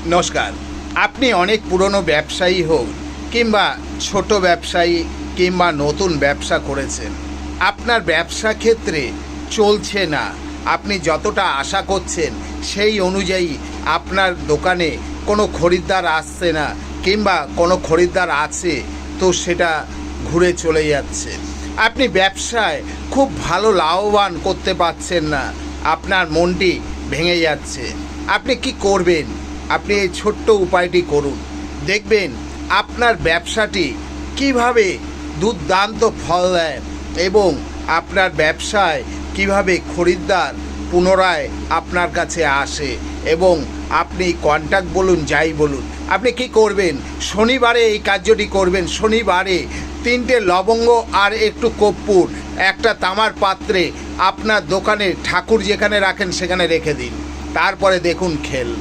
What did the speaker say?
নমস্কার। আপনি অনেক পুরনো ব্যবসায়ী হোক কিংবা ছোট ব্যবসায়ী কিংবা নতুন ব্যবসা করেছেন, আপনার ব্যবসা ক্ষেত্রে চলছে না, আপনি যতটা আশা করছেন সেই অনুযায়ী আপনার দোকানে কোনো খরিদ্দার আসছে না, কিংবা কোনো খরিদ্দার আছে তো সেটা ঘুরে চলে যাচ্ছে। আপনি ব্যবসায় খুব ভালো লাভবান করতে পারছেন না, আপনার মনটি ভেঙে যাচ্ছে। আপনি কি করবেন? আপনি এই ছোট্ট উপায়টি করুন, দেখবেন আপনার ব্যবসাটি কিভাবে দুর্দান্ত ফল দেয় এবং আপনার ব্যবসায় কিভাবে খরিদ্দার পুনরায় আপনার কাছে আসে এবং আপনি কন্ট্যাক্ট বলুন যাই বলুন। আপনি কি করবেন? শনিবারে এই কার্যটি করবেন। শনিবারে 3টে লবঙ্গ আর একটু কর্পূর একটা তামার পাত্রে আপনার দোকানে ঠাকুর যেখানে রাখেন সেখানে রেখে দিন, তারপরে দেখুন খেল।